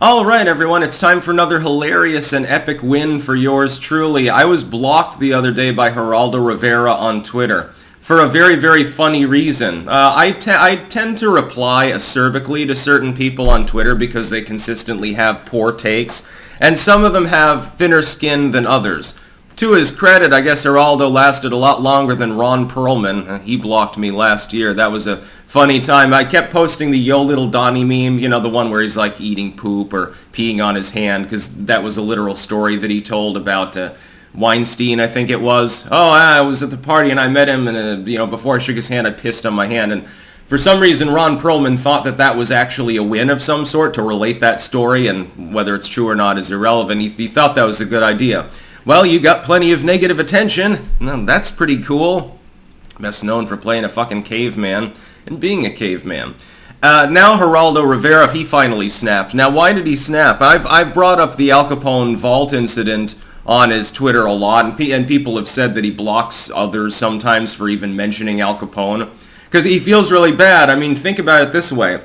Alright everyone, it's time for another hilarious and epic win for yours truly. I was blocked the other day by Geraldo Rivera on Twitter for a very, very funny reason. I tend to reply acerbically to certain people on Twitter because they consistently have poor takes, and some of them have thinner skin than others. To his credit, I guess Geraldo lasted a lot longer than Ron Perlman. He blocked me last year. That was a funny time. I kept posting the Yo Little Donnie meme, you know, the one where he's like eating poop or peeing on his hand, because that was a literal story that he told about Weinstein, I think it was. Oh, I was at the party and I met him, and before I shook his hand, I pissed on my hand. And for some reason, Ron Perlman thought that that was actually a win of some sort to relate that story, and whether it's true or not is irrelevant. He thought that was a good idea. Well, you got plenty of negative attention. Well, that's pretty cool. Best known for playing a fucking caveman and being a caveman. Now Geraldo Rivera, he finally snapped. Now, why did he snap? I've brought up the Al Capone vault incident on his Twitter a lot, and people have said that he blocks others sometimes for even mentioning Al Capone, because he feels really bad. I mean, think about it this way.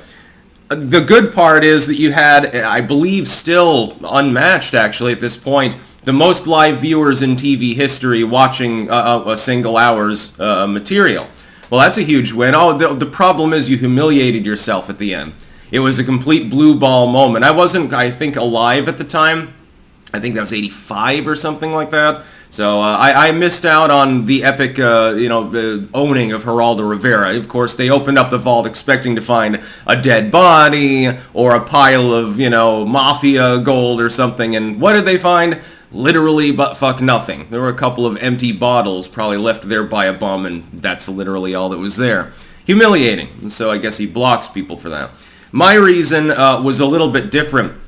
The good part is that you had, I believe still unmatched actually at this point, the most live viewers in TV history watching a single hour's material. Well, that's a huge win. Oh, the problem is you humiliated yourself at the end. It was a complete blue ball moment. I wasn't, I think, alive at the time. I think that was 85 or something like that. So I missed out on the epic, owning of Geraldo Rivera. Of course, they opened up the vault expecting to find a dead body or a pile of, mafia gold or something. And what did they find? Literally but fuck nothing. There were a couple of empty bottles probably left there by a bum, and that's literally all that was there. Humiliating. And so I guess he blocks people for that. My reason was a little bit different.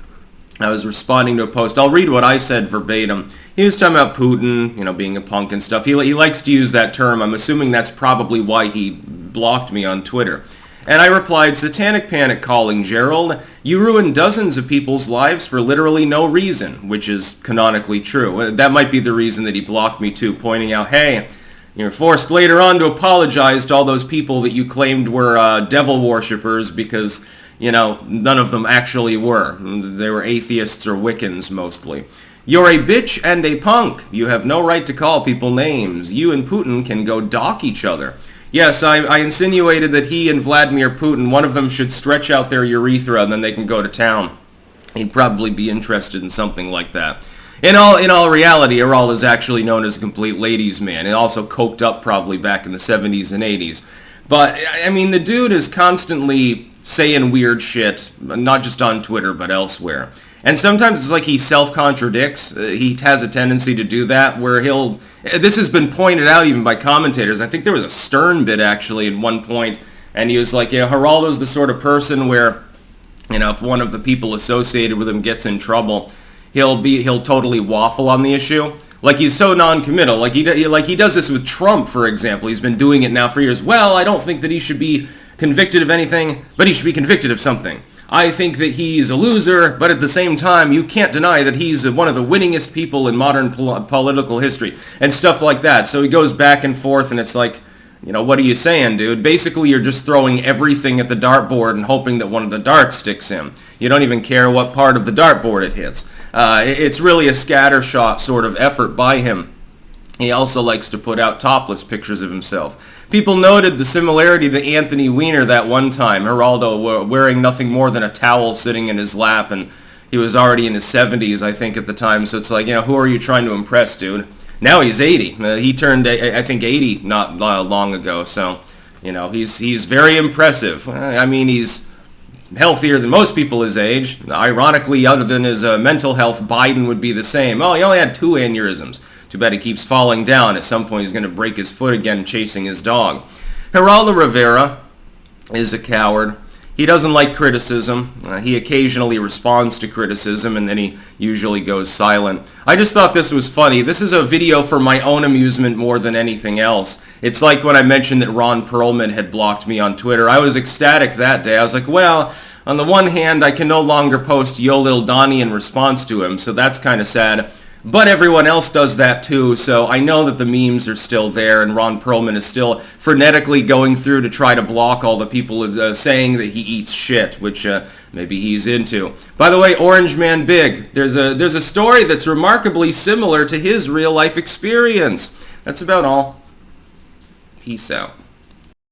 I was responding to a post. I'll read what I said verbatim. He was talking about Putin, being a punk and stuff. He likes to use that term. I'm assuming that's probably why he blocked me on Twitter. And I replied, "Satanic panic calling, Gerald. You ruined dozens of people's lives for literally no reason," which is canonically true. That might be the reason that he blocked me too, pointing out, hey, you're forced later on to apologize to all those people that you claimed were devil worshippers because, none of them actually were. They were atheists or Wiccans mostly. You're a bitch and a punk. You have no right to call people names. You and Putin can go dock each other. Yes, I insinuated that he and Vladimir Putin, one of them should stretch out their urethra and then they can go to town. He'd probably be interested in something like that. In all reality, Geraldo is actually known as a complete ladies' man. And also coked up probably back in the 70s and 80s. But, I mean, the dude is constantly saying weird shit, not just on Twitter, but elsewhere. And sometimes it's like he self-contradicts. He has a tendency to do that, where this has been pointed out even by commentators. I think there was a Stern bit, actually, at one point, and he was like, Geraldo's the sort of person where, if one of the people associated with him gets in trouble, he'll totally waffle on the issue. Like, he's so non-committal. Like he does this with Trump, for example. He's been doing it now for years. Well, I don't think that he should be convicted of anything, but he should be convicted of something. I think that he's a loser, but at the same time, you can't deny that he's one of the winningest people in modern political history, and stuff like that. So he goes back and forth, and it's like, what are you saying, dude? Basically, you're just throwing everything at the dartboard and hoping that one of the darts sticks in. You don't even care what part of the dartboard it hits. It's really a scattershot sort of effort by him. He also likes to put out topless pictures of himself. People noted the similarity to Anthony Weiner that one time. Geraldo wearing nothing more than a towel sitting in his lap, and he was already in his 70s, I think, at the time. So it's like, who are you trying to impress, dude? Now he's 80. He turned, I think, 80 not long ago. So, he's very impressive. I mean, he's healthier than most people his age. Ironically, other than his mental health, Biden would be the same. Oh, he only had 2 aneurysms. Too bad he keeps falling down. At some point, he's going to break his foot again chasing his dog. Geraldo Rivera is a coward. He doesn't like criticism. He occasionally responds to criticism, and then he usually goes silent. I just thought this was funny. This is a video for my own amusement more than anything else. It's like when I mentioned that Ron Perlman had blocked me on Twitter. I was ecstatic that day. I was like, well, on the one hand, I can no longer post Yo Lil Donnie in response to him, so that's kind of sad. But everyone else does that too, so I know that the memes are still there, and Ron Perlman is still frenetically going through to try to block all the people saying that he eats shit, which maybe he's into. By the way, Orange Man Big, there's a story that's remarkably similar to his real-life experience. That's about all. Peace out.